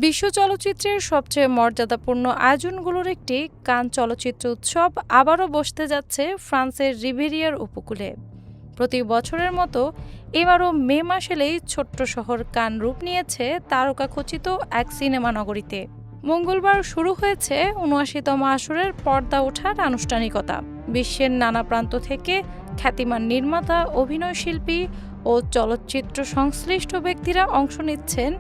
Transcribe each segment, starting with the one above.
বিশ্ব চলচ্চিত্রের সবচেয়ে মর্যাদাপূর্ণ আয়োজনগুলোর একটি কান চলচ্চিত্র উৎসব আবারও বসতে যাচ্ছে ফ্রান্সের রিভেরিয়ার উপকূলে। প্রতি বছরের মতো এবারও মে মাস এলেই ছোট্ট শহর কান রূপ নিয়েছে তারকাখচিত এক সিনেমা নগরীতে। মঙ্গলবার শুরু হয়েছে ৭৯তম আসরের পর্দা ওঠার আনুষ্ঠানিকতা। বিশ্বের নানা প্রান্ত থেকে খ্যাতিমান নির্মাতা, অভিনয়শিল্পী ও চলচ্চিত্র সংশ্লিষ্ট ব্যক্তিরা অংশ নিচ্ছেন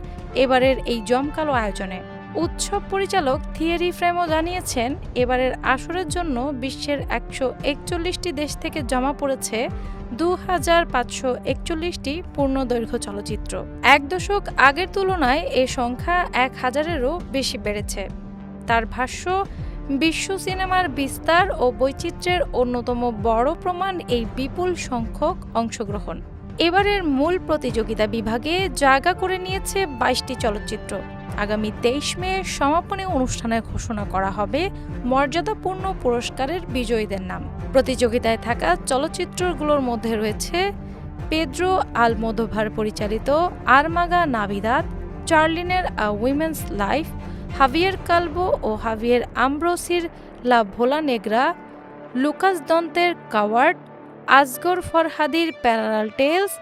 এবারের এই জমকালো আয়োজনে। উৎসব পরিচালক থিয়েরি ফ্রেমো জানিয়েছেন, এবারের আসরের জন্য বিশ্বের ১৪১টি দেশ থেকে জমা পড়েছে ২৫৪১টি পূর্ণদৈর্ঘ্য চলচ্চিত্র। এক দশক আগের তুলনায় এ সংখ্যা ১,০০০-এরও বেশি বেড়েছে। তার ভাষ্য, বিশ্ব সিনেমার বিস্তার ও বৈচিত্র্যের অন্যতম বড় প্রমাণ এই বিপুল সংখ্যক অংশগ্রহণ। এবারের মূল প্রতিযোগিতা বিভাগে জায়গা করে নিয়েছে ২২টি চলচ্চিত্র। আগামী ২৩ মে সমাপনী অনুষ্ঠানে ঘোষণা করা হবে মর্যাদাপূর্ণ পুরস্কারের বিজয়ীদের নাম। প্রতিযোগিতায় থাকা চলচ্চিত্রগুলোর মধ্যে রয়েছে পেদ্রো আলমোদোভার পরিচালিত আরমাগা নাভিদাদ, চার্লিনের A Women's Life, Javier Calvo ও হাভিয়ের আম্ব্রোসির লা ভোলা নেগ্রা, লুকাস দন্তের কাওয়ার্ড, আসগর ফরহাদির প্যারালাল টেলস,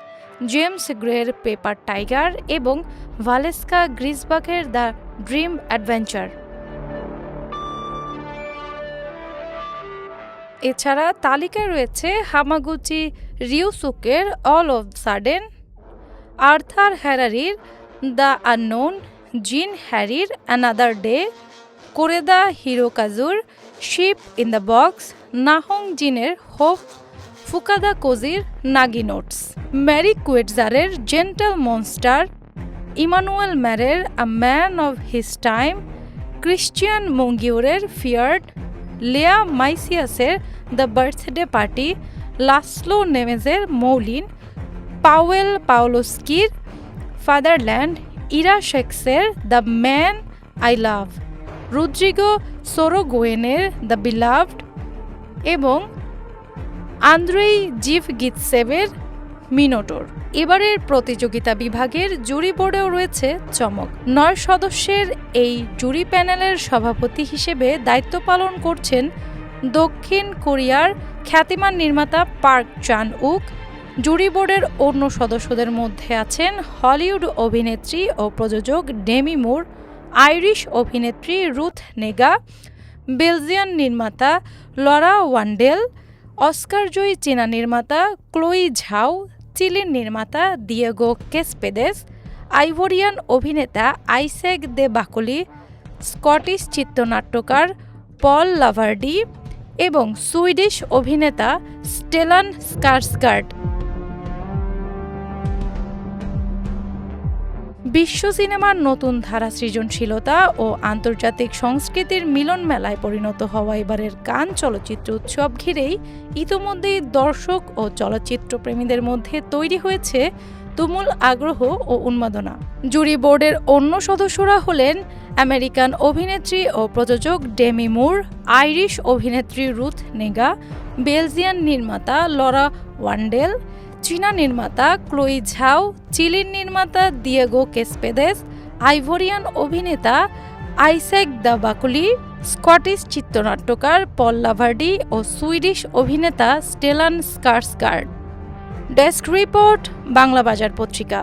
জেমস গ্রের পেপার টাইগার এবং ভালেস্কা গ্রিসবাকের দ্য ড্রিম অ্যাডভেঞ্চার। এছাড়া তালিকায় রয়েছে হামাগুচি রিউসুকের অল অফ সাডেন, আর্থার হ্যারারির দ্য আননোন, জিন হ্যারির অ্যানাদার ডে, কোরেদা হিরোকাজুর Ship in the Box, Nahong জিনের হোপ, ফুকাদা কোজির নাগি নোটস, ম্যারি কুয়েটজারের Gentle Monster, Emmanuel ম্যারের a Man of His Time, Christian মুঙ্গিউরের ফিয়ার্ড, লেয়া মাইসিয়াসের The Birthday Party, Laszlo নেমেজের Moulin, Pawel পাওলোস্কির Fatherland, Ira শেক্সের The Man I Love, Rodrigo সোরোগোয়েনের The Beloved এবং Andrei জিভগিতসেভের মিনোটোর। এবারের প্রতিযোগিতা বিভাগের জুরি বোর্ডেও রয়েছে চমক। ৯ সদস্যের এই জুরি প্যানেলের সভাপতি হিসেবে দায়িত্ব পালন করছেন দক্ষিণ কোরিয়ার খ্যাতিমান নির্মাতা পার্ক চান উক। জুরি বোর্ডের অন্য সদস্যদের মধ্যে আছেন হলিউড অভিনেত্রী ও প্রযোজক ডেমি মুর, আইরিশ অভিনেত্রী রুথ নেগা, বেলজিয়ান নির্মাতা লরা ওয়ান্ডেল, অস্কারজয়ী চীনা নির্মাতা ক্লোই ঝাও, চিলির নির্মাতা দিয়েগো কেসপেদেস, আইভোরিয়ান অভিনেতা আইসেক দে বাকলি, স্কটিশ চিত্রনাট্যকার পল লাভার্ডি এবং সুইডিশ অভিনেতা স্টেলান স্কারসগার্ড। বিশ্ব সিনেমার নতুন ধারা, সৃজনশীলতা ও আন্তর্জাতিক সংস্কৃতির মিলন মেলায় পরিণত হওয়া এবারের কান চলচ্চিত্র উৎসব ঘিরেই ইতোমধ্যেই দর্শক ও চলচ্চিত্র প্রেমীদের মধ্যে তৈরি হয়েছে তুমুল আগ্রহ ও উন্মাদনা। জুরি বোর্ডের অন্য সদস্যরা হলেন আমেরিকান অভিনেত্রী ও প্রযোজক ডেমি মুর, আইরিশ অভিনেত্রী রুথ নেগা, বেলজিয়ান নির্মাতা লরা ওয়ান্ডেল, চীনা নির্মাতা ক্লোই ঝাও, চিলির নির্মাতা দিয়েগো কেসপেদেস, আইভোরিয়ান অভিনেতা আইসেক দা বাকলি, স্কটিশ চিত্রনাট্যকার পল লাভার্ডি ও সুইডিশ অভিনেতা স্টেলান স্কারসগার্ড। ডেস্ক রিপোর্ট, বাংলা বাজার পত্রিকা।